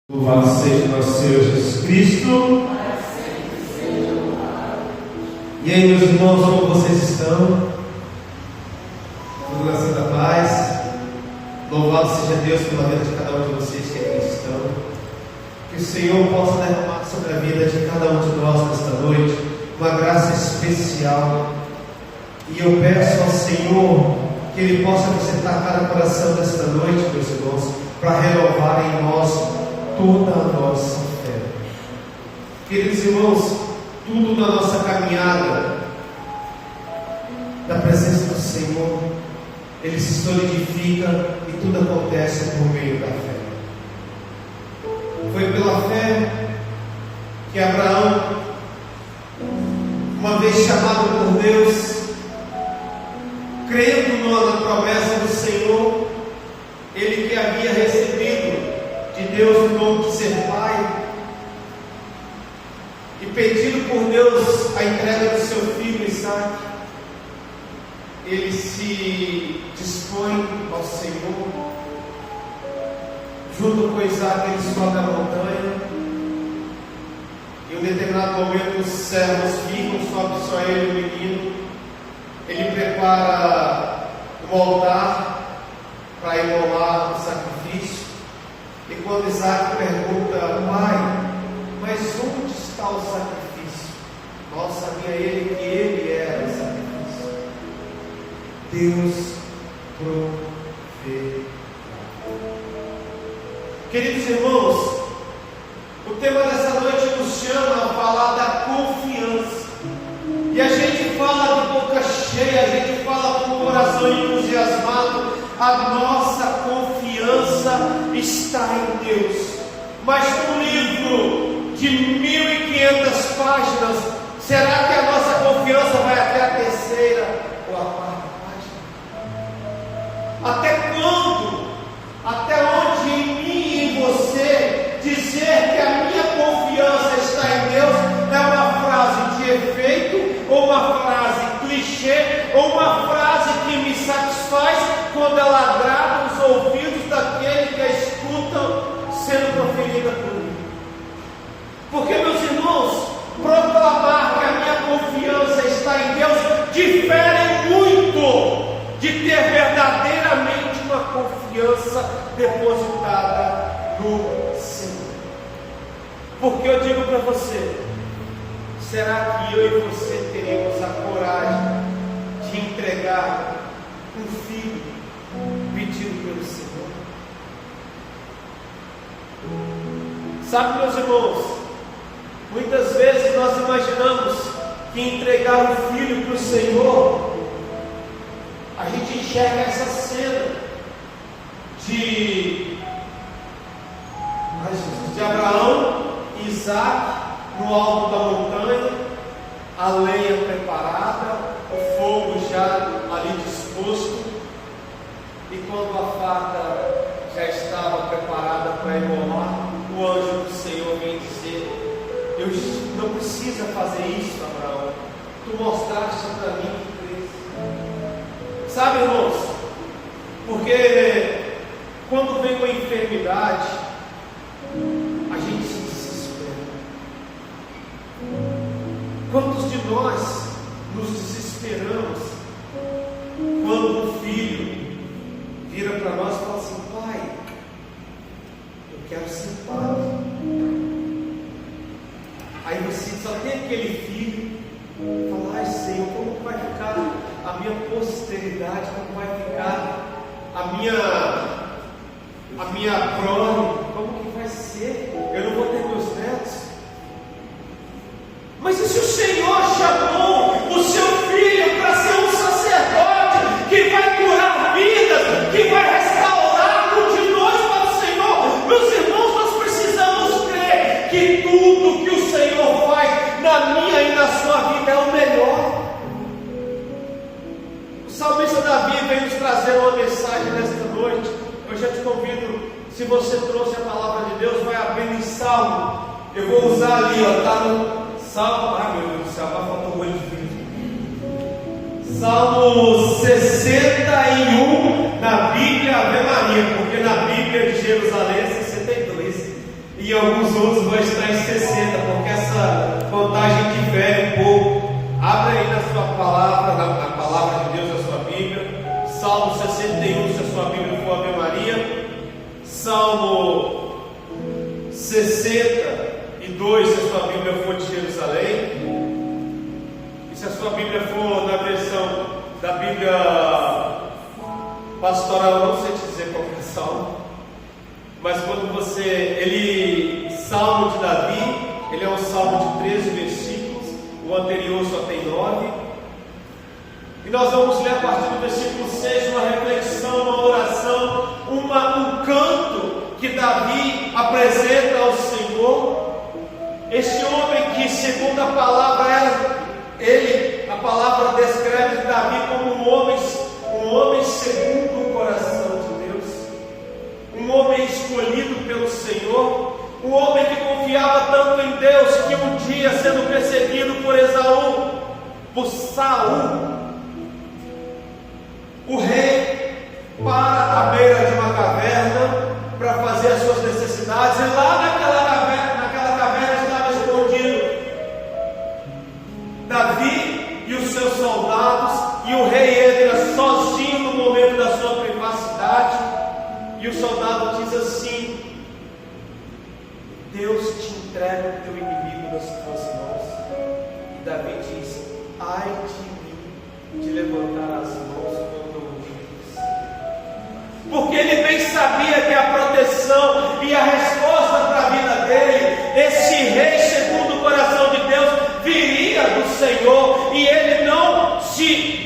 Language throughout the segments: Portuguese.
Louvado seja nosso Senhor Jesus Cristo. E aí, meus irmãos, como vocês estão? Tudo na santa paz. Louvado seja Deus pela vida de cada um de vocês que aqui estão. Que o Senhor possa derramar sobre a vida de cada um de nós nesta noite uma graça especial. E eu peço ao Senhor que Ele possa visitar cada coração nesta noite, meus irmãos, para renovar em nós toda a nossa fé. Queridos irmãos, tudo na nossa caminhada da presença do Senhor, Ele se solidifica e tudo acontece por meio da fé. Foi pela fé que Abraão, uma vez chamado por Deus, crendo na promessa do Senhor, ele que havia recebido de Deus o dom de ser pai, e pedindo por Deus a entrega do seu filho Isaac, ele se dispõe ao Senhor. Junto com Isaac, ele sobe a montanha, e em um determinado momento os servos ficam, sobe só ele e o menino. Ele prepara um altar para imolar o sacrifício. E quando Isaac pergunta: pai, mas onde está o sacrifício? Mal sabia ele que ele era o sacrifício. Deus proverá. Queridos irmãos, o tema dessa noite nos chama a falar da confiança. E a gente fala de boca cheia, a gente fala com o coração entusiasmado. A nossa confiança está em Deus. Mas num livro de 1.500 páginas, será que a nossa confiança vai até a terceira ou a quarta página? Até quando? Até onde em mim e em você dizer que a minha confiança está em Deus é uma frase de efeito, ou uma frase clichê, ou uma frase que me satisfaz quando ela agrada os ouvidos daquele que a escutam sendo proferida por mim? Porque, meus irmãos, proclamar que a minha confiança está em Deus difere muito de ter verdadeiramente uma confiança depositada no Senhor. Porque eu digo para você: será que eu e você teremos a coragem de entregar um filho pedido pelo Senhor? Sabe, meus irmãos, muitas vezes nós imaginamos que entregar o filho para o Senhor, a gente enxerga essa cena de Abraão e Isaac no alto da montanha, a lenha preparada, o fogo já ali disposto, e quando a faca já estava preparada para imolar, o anjo do Senhor vem dizer: eu não precisa fazer isso, Abraão, tu mostraste para mim que fez. Sabe, irmãos, porque quando vem uma enfermidade, a gente se desespera. Quantos de nós nos desesperamos quando o filho vira para nós e fala assim: pai, eu quero ser padre. Aí você só tem aquele filho, fala: ai Senhor, como vai ficar a minha posteridade, como vai ficar a minha prole, como que vai ser? Eu não vou ter meus netos. Mas e se o Senhor chamou o seu filho para ser um sacerdote que vai curar vidas, que vai restaurar multidões para o Senhor? Meus irmãos, nós precisamos crer que tudo que o Senhor faz na minha e na sua vida é o melhor. O salmista Davi vem nos trazer uma mensagem nesta noite. Eu já te convido, se você trouxe a palavra de Deus, vai abrindo em Salmo. Eu vou usar ali, está no Salmo, ai meu Deus do céu, vai faltar um olho de vídeo. Salmo 61 na Bíblia Ave Maria, porque na Bíblia de Jerusalém é 62. e alguns outros vão estar em 60, porque essa contagem difere um pouco. Abre aí na sua palavra, na palavra de Deus, na sua Bíblia, Salmo 61, se a sua Bíblia for Ave Maria, Salmo 62, se a sua Bíblia for de Jerusalém, e se a sua Bíblia for na versão da Bíblia pastoral, eu não sei te dizer qual é o salmo, mas quando Salmo de Davi, ele é um salmo de 13 versículos, o anterior só tem 9, e nós vamos ler a partir do versículo 6, uma reflexão, uma oração, um canto que Davi apresenta ao Senhor. Este homem que, segundo a palavra, a palavra descreve Davi como um homem segundo o coração de Deus, um homem escolhido pelo Senhor, um homem que confiava tanto em Deus que um dia, sendo perseguido por Saul, o rei para a beira de uma caverna para fazer as suas necessidades, e lá naquela caverna estava escondido Davi e os seus soldados, e o rei entra sozinho no momento da sua privacidade, e o soldado diz assim: Deus te entrega o teu inimigo nas tuas mãos. E Davi diz: ai de mim de levantar as mãos contra o Deus, porque ele bem sabia que a proteção e a resposta para a vida dele, esse rei segundo o coração de Deus, viria do Senhor, e ele não se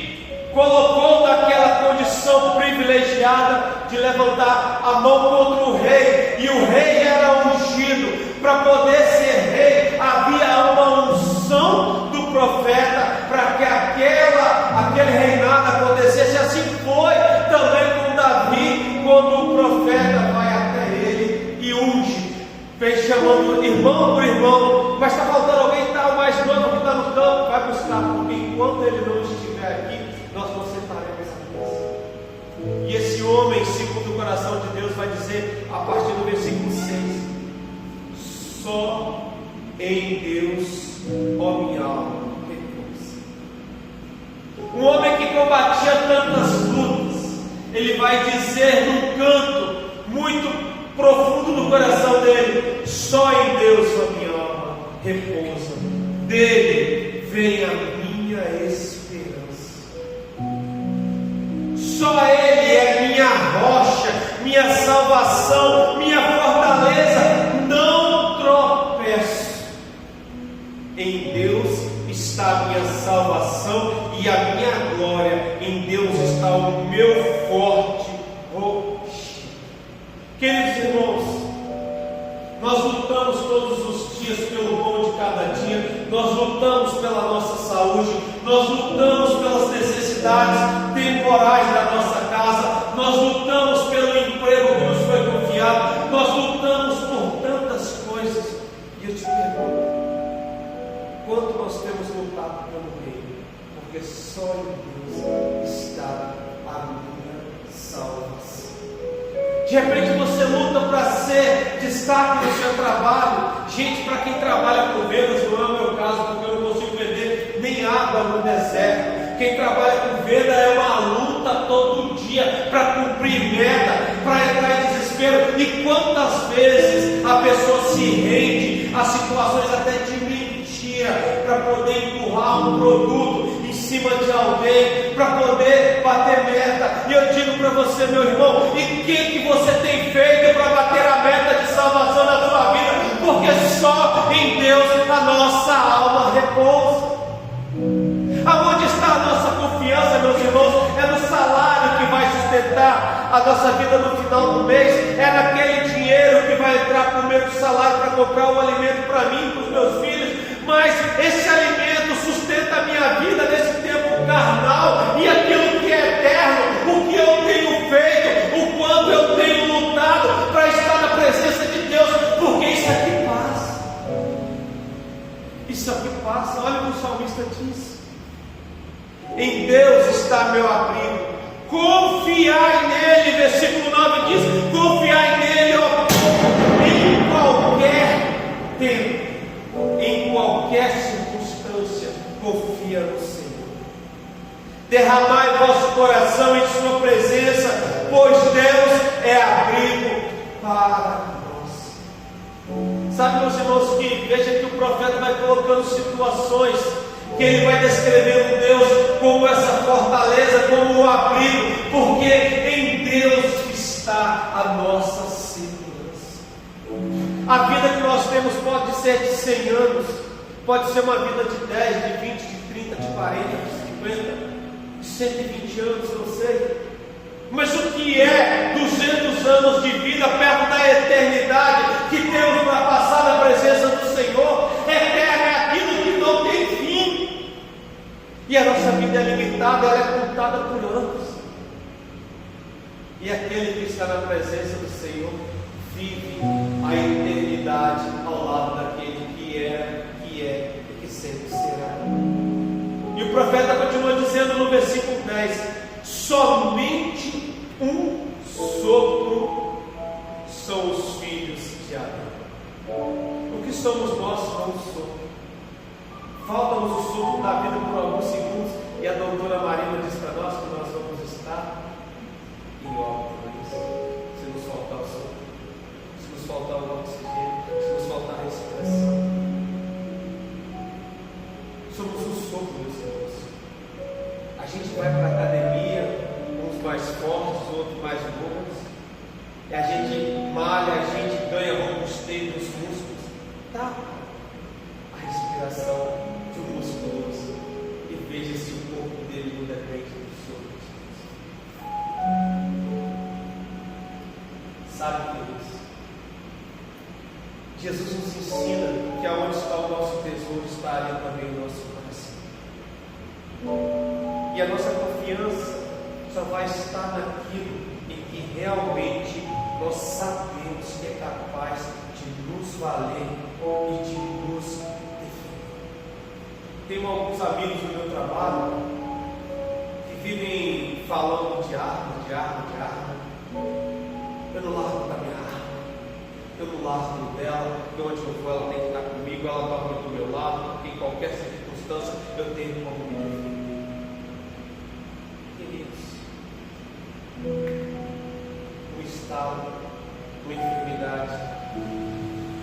colocou naquela condição privilegiada de levantar a mão contra o rei, e o rei era ungido. Para poder ser rei, havia uma unção do profeta para que aquele reinado acontecesse. Assim foi também com Davi, quando o profeta vai até ele e unge, vem chamando irmão por irmão. Mas está faltando alguém, está o mais novo que está no campo, vai buscar, porque enquanto ele não estiver aqui, nós não sentaremos a mesa. E esse homem, segundo o coração de Deus, vai dizer a partir do versículo 6: só em Deus, ó minha alma, repousa. Um homem que combatia tantas lutas, ele vai dizer num canto muito profundo do coração dele: só em Deus, ó minha alma, repousa. Dele vem a minha esperança. Só Ele é minha rocha, minha salvação, minha fortaleza. Não tropeço. Em Deus está a minha salvação e a minha glória. Em Deus está o meu forte rochedo. Queridos irmãos, nós lutamos todos os dias pelo pão de cada dia, nós lutamos pela nossa saúde, nós lutamos pelas necessidades temporais da nossa casa, nós lutamos pelo emprego que nos foi confiado, nós lutamos por tantas coisas. E eu te pergunto, quanto nós temos lutado pelo reino? Porque só em Deus está a minha salvação. De repente você luta para ser destaque no seu trabalho. Gente, para quem trabalha com vendas, não é o meu caso, porque eu não consigo vender nem água no deserto. Quem trabalha com venda é uma luta todo dia para cumprir meta, para entrar em desespero. E quantas vezes a pessoa se rende a situações até de mentira para poder empurrar um produto em cima de alguém, para poder bater meta. E eu digo para você, meu irmão, e que você tem feito para bater a meta de salvação na sua vida? Porque só em Deus a nossa alma repousa. Aonde está a nossa confiança, meus irmãos? É no salário que vai sustentar a nossa vida no final do mês, é naquele dinheiro que vai entrar por meio do salário para comprar um alimento para mim e para os meus filhos. Mas esse alimento sustenta a minha vida nesse tempo carnal, e aquilo que é eterno, o que eu tenho feito, o quanto eu tenho lutado para estar na presença de Deus, porque isso aqui passa. Isso aqui passa. Olha o que o salmista diz: em Deus está meu abrigo, confiai nele. Versículo 9 diz: confiai nele, ó povo, em qualquer derramai vosso coração em sua presença, pois Deus é abrigo para nós. Sabe, meus irmãos, que veja que o profeta vai colocando situações que ele vai descrever o Deus como essa fortaleza, como o abrigo, porque em Deus está a nossa segurança. A vida que nós temos pode ser de 100 anos, pode ser uma vida de 10, de 20, de 30, de 40, de 50, de 120 anos, não sei. Mas o que é 200 anos de vida perto da eternidade que temos para passar na presença do Senhor? Eterno é aquilo que não tem fim. E a nossa vida é limitada, ela é contada por anos. E aquele que está na presença do Senhor vive a eternidade ao lado daquele que era, que é e que sempre será. E o profeta continua dizendo no versículo 10: somente um sopro são os filhos de Adão. O que somos nós não um sopro. Falta-nos o sopro da vida por alguns segundos, e a doutora Marina diz para nós que nós vamos estar em óbitos se nos faltar o sopro, se nos faltar o oxigênio, se nos faltar a respiração. Somos um sopro, meus irmãos. A gente vai para a academia, uns mais fortes, outros mais bons, e a gente malha, a gente ganha robustez nos músculos. Tá? A respiração de um musculoso, e veja se o corpo dele não depende do sopro. Sabe o que é isso? Jesus nos ensina que aonde está o nosso tesouro, está ali também o nosso coração. E a nossa confiança só vai estar naquilo em que realmente nós sabemos que é capaz de nos valer e de nos defender. Tenho alguns amigos no meu trabalho que vivem falando de arma. Eu não largo da minha arma, eu não largo dela, porque onde eu vou ela tem que estar comigo, ela dorme do meu lado, porque em qualquer circunstância eu tenho como me defender. Um estado, uma enfermidade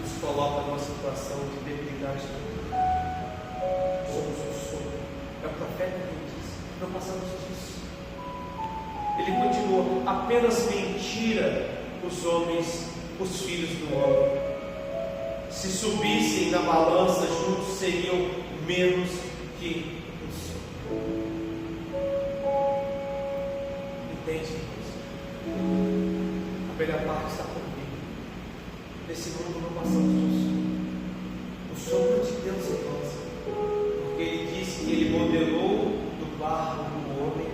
nos coloca numa situação de debilidade. Somos um sopro. É o profeta que diz: não passamos disso. Ele continua: apenas mentira os homens, os filhos do homem. Se subissem na balança, juntos seriam menos que um sopro. Entende? A melhor parte está comigo. Nesse mundo não passamos do sopro. O sopro de Deus em nós. Porque Ele disse que Ele modelou do barro do homem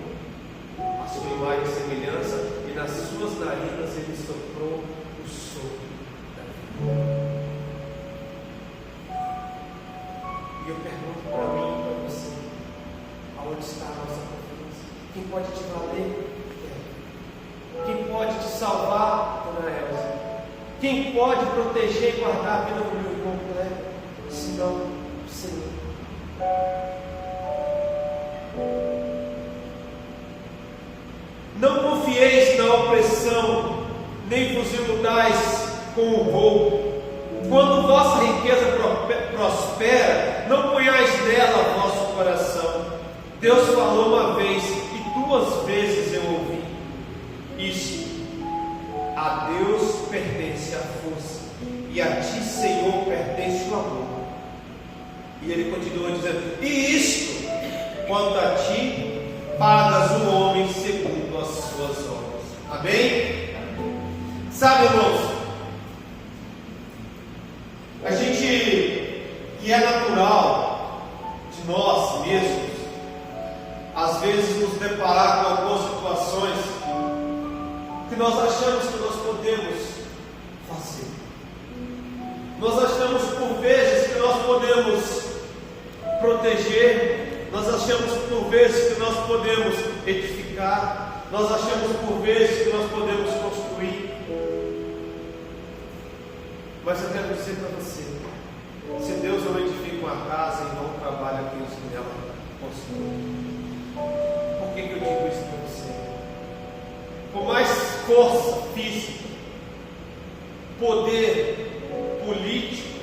a sua imagem e semelhança, e nas suas narinas Ele soprou o sopro da vida. E eu pergunto para mim e para você: aonde está a nossa confiança? Quem pode te valer? Quem pode te salvar, dona Elza? Quem pode proteger e guardar a vida do meu irmão Cleber? Senão o Senhor. Não confieis na opressão, nem vos iludais com o roubo. Quando vossa riqueza prospera, não ponhais nela o vosso coração. Deus falou uma vez, e 2 vezes eu ouvi. Isto: a Deus pertence a força, e a ti, Senhor, pertence o amor. E ele continua dizendo: e isto, quanto a ti, pagas o homem segundo as suas obras. Amém? Sabe, irmãos, a gente, que é natural de nós mesmos, às vezes nos deparar com algumas situações que nós achamos que nós podemos fazer. Nós achamos por vezes que nós podemos proteger, nós achamos por vezes que nós podemos edificar, nós achamos por vezes que nós podemos construir. Mas eu quero dizer para você: se Deus não edifica uma casa, e não trabalha aqueles que nela constroem. Por que eu digo isso para você? Por mais força física, poder político,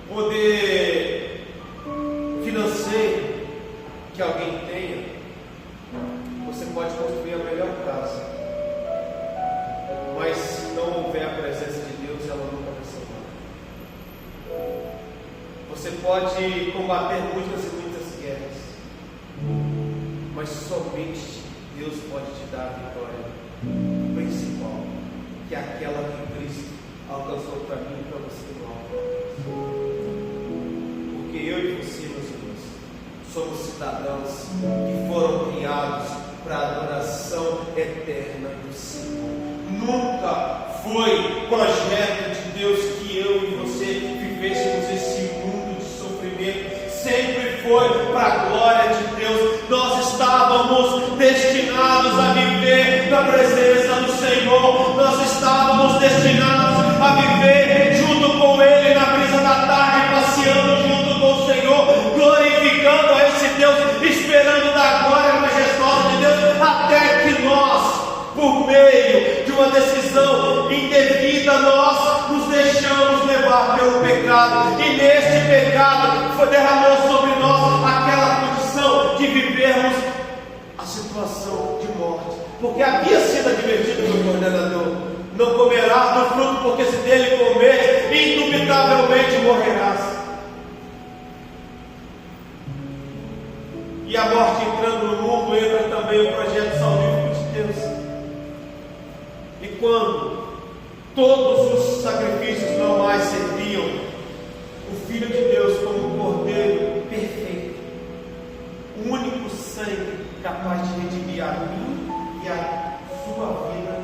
poder financeiro que alguém tenha, você pode construir a melhor casa, mas se não houver a presença de Deus, ela nunca vai ser nada. Você pode combater muitas e muitas guerras, mas somente Deus pode te dar a vitória principal, que é aquela que Cristo alcançou para mim e para você no alto. Porque eu e você, meus irmãos, somos cidadãos que foram criados para a adoração eterna do Senhor. Nunca foi projeto de Deus que eu e você vivêssemos esse mundo de sofrimento. Sempre foi para a glória de Deus. Nós estávamos destinados a viver na presença do Senhor. Nós estávamos destinados a viver junto com Ele na brisa da tarde, passeando junto com o Senhor, glorificando a esse Deus, esperando da glória majestosa de Deus, até que nós, por meio de uma decisão indevida, nós nos deixamos levar pelo pecado, e neste pecado derramou sobre nós aquela condição de vivermos a situação de morte, porque havia sido advertido pelo coordenador: não comerás do fruto, porque se dele comer, indubitavelmente morrerás. E a morte entrando no mundo, entra também o projeto salvífico de Deus. E quando todos os sacrifícios não mais serviam, o Filho de Deus, como um cordeiro perfeito, o único sangue capaz de redimir a mim e a sua vida,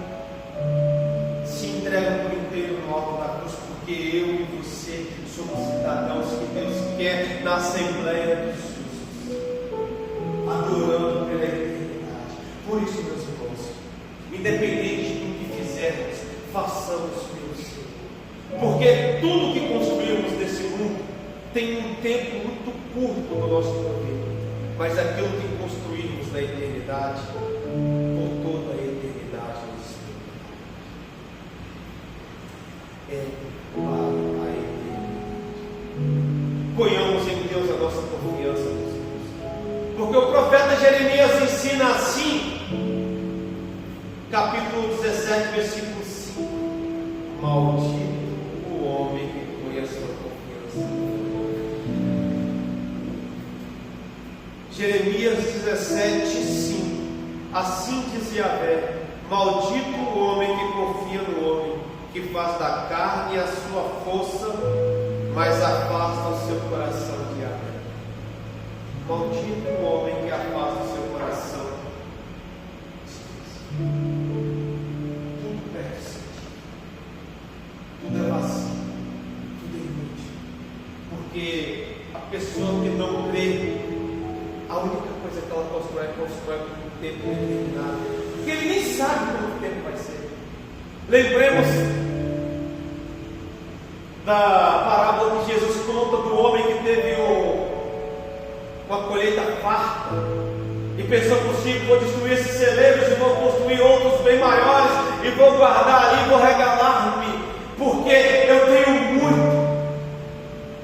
se entrega por inteiro no alto da cruz, porque eu e você somos cidadãos que Deus quer na Assembleia dos Justos, adorando pela eternidade. Por isso, meus irmãos, independente do que fizermos, façamos pelo Senhor, porque tudo que construímos nesse mundo tem um tempo muito curto no nosso poder, mas aquilo que construímos na eternidade, por toda a eternidade no Senhor, é para a eternidade. Ponhamos em Deus a nossa confiança, meus irmãos, porque o profeta Jeremias ensina assim, capítulo 17, versículo 5: maldito o homem que põe a sua confiança. Jeremias 17, 5: assim diz Yahvé: maldito o homem que confia no homem, que faz da carne a sua força, mas afasta o seu coração de Yahvé. Maldito o homem que afasta o seu coração. Tudo perde sentido, tudo é vazio, tudo é inútil, porque a pessoa que não crê, a única coisa que ela constrói por um tempo determinado, porque ele nem sabe quanto tempo vai ser. Lembremos da parábola que Jesus conta do homem que teve uma colheita farta e pensou consigo: vou destruir esses celeiros e vou construir outros bem maiores e vou guardar ali, vou regalar-me, porque eu tenho muito.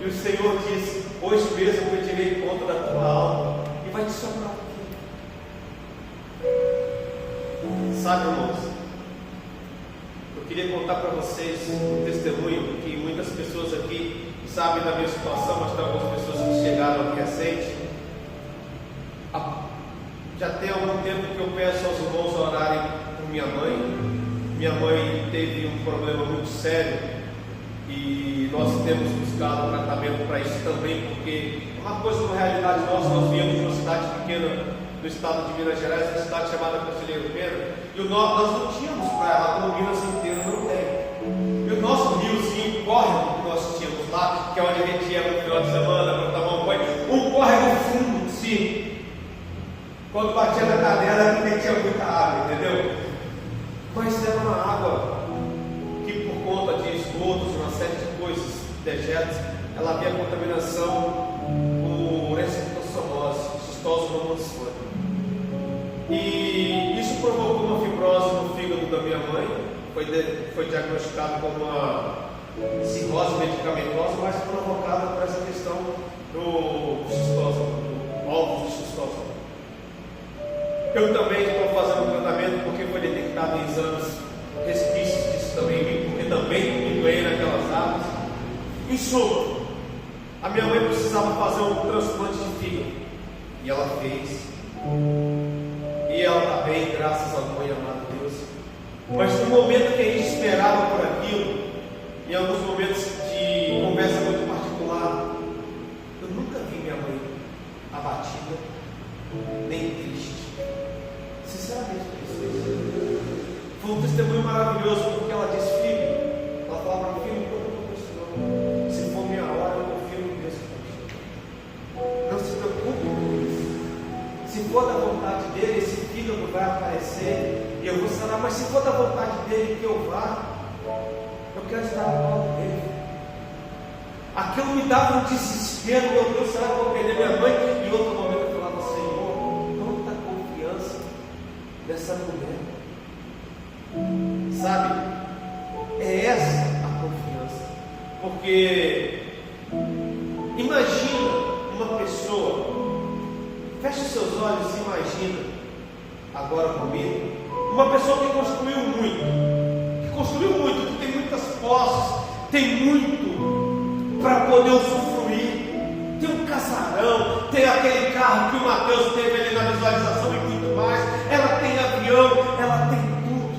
E o Senhor disse: hoje mesmo eu pedirei conta da tua alma e vai te sobrar aqui. Sabe, irmãos, eu queria contar para vocês um testemunho que muitas pessoas aqui sabem da minha situação, mas tem algumas pessoas que chegaram aqui recente. Já tem algum tempo que eu peço aos irmãos a orarem por minha mãe. Minha mãe teve um problema muito sério e nós temos buscado tratamento para isso também, porque uma coisa, na realidade, nós viemos de uma cidade pequena do estado de Minas Gerais, uma cidade chamada Conselheiro Pena, e nós não tínhamos praia, como Minas inteiro não tem. E o nosso riozinho, córrego que nós tínhamos lá, que é onde a gente ia no final de semana para tomar um banho, um córrego fundo, sim. Quando batia na cadeira, não tinha muita água, entendeu? Mas era uma água que, por conta de esgotos, uma série de coisas, dejetos, ela havia contaminação por esquistossomose, cistose romanossônica. foi diagnosticado com uma cirrose medicamentosa, mas provocada por essa questão do ovos de xistose. Eu também estou fazendo um tratamento porque foi detectado em exames resquícios disso também em mim, porque também me doei naquelas áreas. Em suma, a minha mãe precisava fazer um transplante de fígado e ela fez. E ela está bem, graças ao bom e amado Deus. Mas no momento que a gente esperava por aquilo, em alguns momentos de conversa muito particular, eu nunca vi minha mãe abatida, nem triste. Sinceramente, foi um testemunho maravilhoso, porque ela disse: filho, ela falava para filho, não, se for minha hora, eu confio em Deus que está. Não se preocupe com isso. Se for da vontade dele, esse fígado vai aparecer e eu vou sanar. Mas se for da vontade dele que eu vá, eu quero estar ao lado dele. Aquilo me dava um desespero. Meu Deus, será que eu vou perder minha mãe? E em outro momento eu falava: Senhor, quanta confiança dessa mulher. Sabe? É essa a confiança. Porque imagina uma pessoa. Feche os seus olhos e imagina agora comigo uma pessoa que construiu muito, que tem muitas posses, tem muito para poder usufruir, tem um casarão, tem aquele carro que o Mateus teve ali na visualização e muito mais, ela tem avião, ela tem tudo,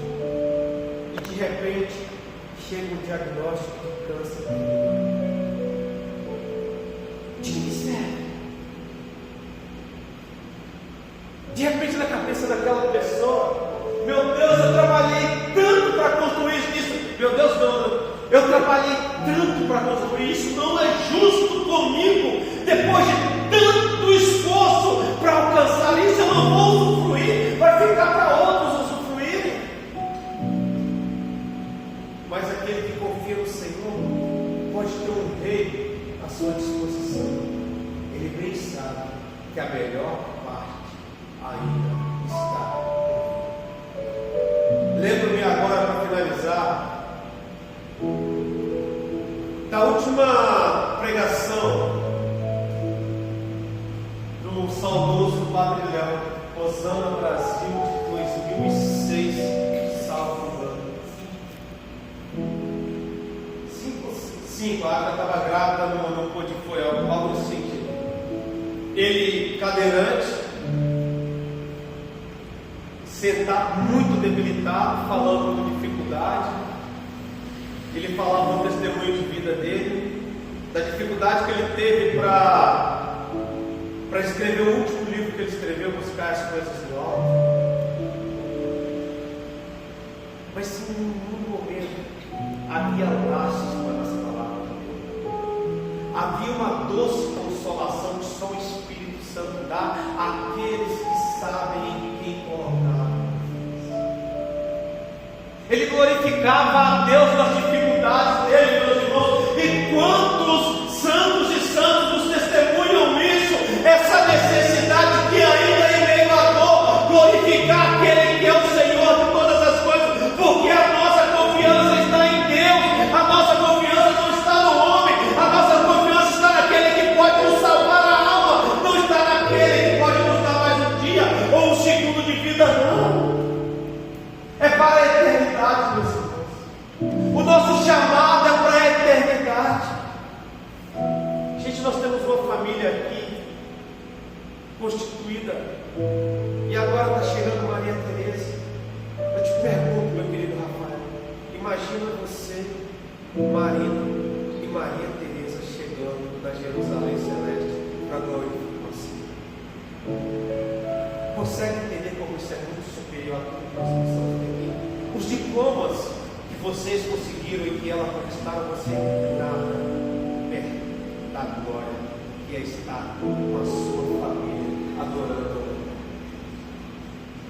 e de repente chega um diagnóstico de câncer de mistério. De repente, na cabeça daquela pessoa, meu Deus, eu trabalhei tanto para construir isso. Meu Deus, não, eu trabalhei tanto para construir isso, não é justo comigo. Depois de tanto esforço para alcançar isso, eu não vou usufruir, vai ficar para outros usufruírem. Mas aquele que confia no Senhor pode ter um rei à sua disposição. Ele bem sabe que a melhor parte ainda está. Lembro-me agora, para finalizar, da última pregação do saudoso Padre Léo, Osana Brasil, de 2006, salvo engano. 5, a Água estava grávida, não pôde, foi algo nesse sentido. Ele, cadeirante, sentado, muito debilitado, falando de dificuldade. Ele falava do testemunho de vida dele, da dificuldade que ele teve para escrever o último livro que ele escreveu, Buscar as Coisas do Alto. Mas em um momento havia laços para essa palavra. Havia uma doce consolação que só o Espírito Santo dá àqueles que sabem em quem colocar. Ele glorificava a Deus nas dificuldades dele, meus irmãos. E quantos santos e santos nos testemunham isso, essa necessidade que ainda em meio à dor, glorificar aquele que é o Senhor de todas as coisas, porque a nossa confiança está em Deus, a nossa confiança não está no homem, a nossa confiança está naquele que pode nos salvar a alma, não está naquele que pode nos dar mais um dia ou um segundo de vida, não. É para a eternidade, meus irmãos. O nosso chamado é para a eternidade. Gente, nós temos uma família aqui constituída, e agora está chegando Maria Tereza. Eu te pergunto, meu querido Rafael, imagina você, Marina e Maria Tereza chegando da Jerusalém Celeste para a glória do Senhor. Consegue entender como isso é muito superior a tudo que nós pensamos aqui? Os diplomas que vocês conseguiram e que ela conquistaram, você nada perto da glória que é estar com a sua família adorando.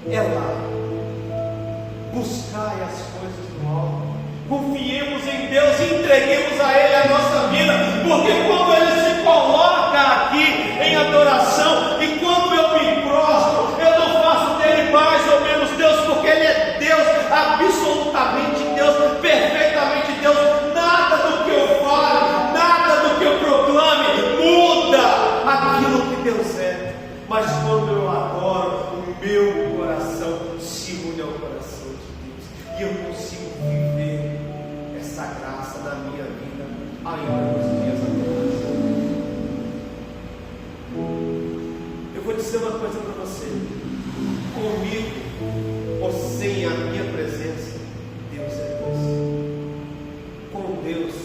É lá. Buscai as coisas do alto. Confiemos em Deus e entreguemos a Ele a nossa vida, porque quando Ele se coloca aqui em adoração, e quando eu me prostro, eu não faço dele mais ou menos Deus, porque Ele é Deus, absolutamente Deus, ainda nos dias atuais. Eu vou dizer uma coisa para você: comigo ou sem a minha presença, Deus é Deus. Com Deus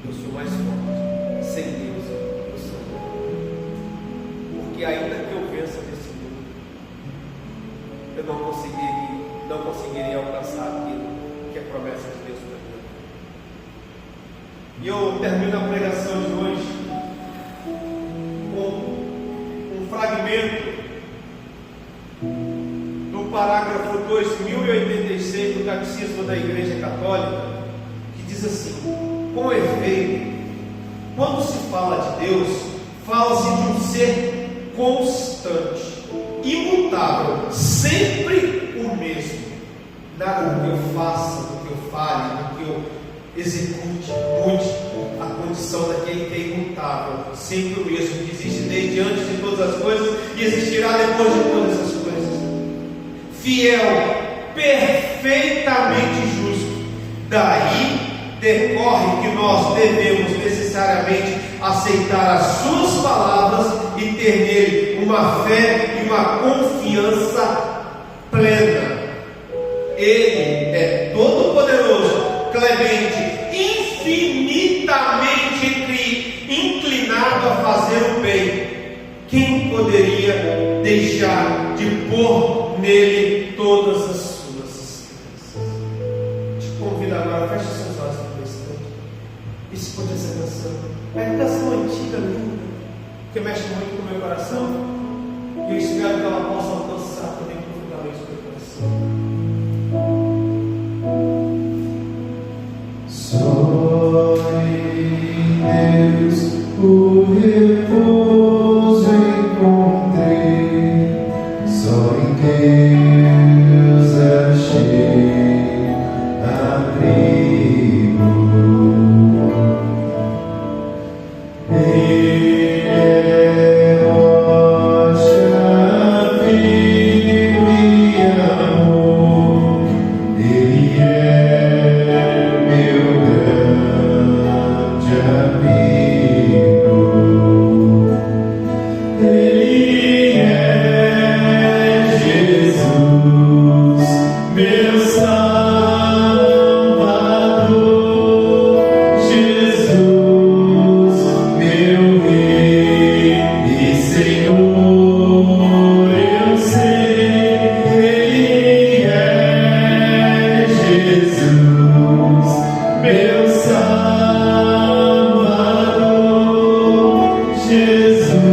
eu sou mais forte, sem Deus eu sou fraco. Porque ainda que eu vença nesse mundo, eu não conseguiria alcançar aquilo que é promessa de Deus para mim. E eu termino a pregação de hoje com um fragmento do parágrafo 2086 do Catecismo da Igreja Católica, que diz assim: com efeito, quando se fala de Deus, fala-se de um ser constante, imutável, sempre o mesmo. Nada do que eu faça, do que eu fale, do que eu execute, mude a condição daquele que é imutável, sempre o mesmo, que existe desde antes de todas as coisas e existirá depois de todas as coisas. Fiel, perfeitamente justo. Daí decorre que nós devemos necessariamente aceitar as suas palavras e ter nele uma fé e uma confiança plena. Ele é todo-poderoso, clemente, infinitamente inclinado a fazer o bem. Quem poderia deixar de pôr nele todas as suas esperanças? Te convido agora, feche seus olhos por um instante e escute essa canção. É uma canção antiga, linda, que mexe muito com o meu coração, e eu espero que ela possa alcançar também profundamente o meu coração. Só em Deus o repouso encontrei, só em Deus achei abrigo. Ele é rocha firme e amor, Ele é meu grande amigo. Ele é Jesus, meu Salvador. Jesus, meu Rei e Senhor, eu sei. Ele é Jesus, meu Salvador. Jesus,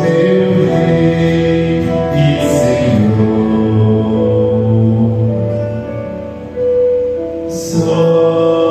meu Rei e Senhor. Só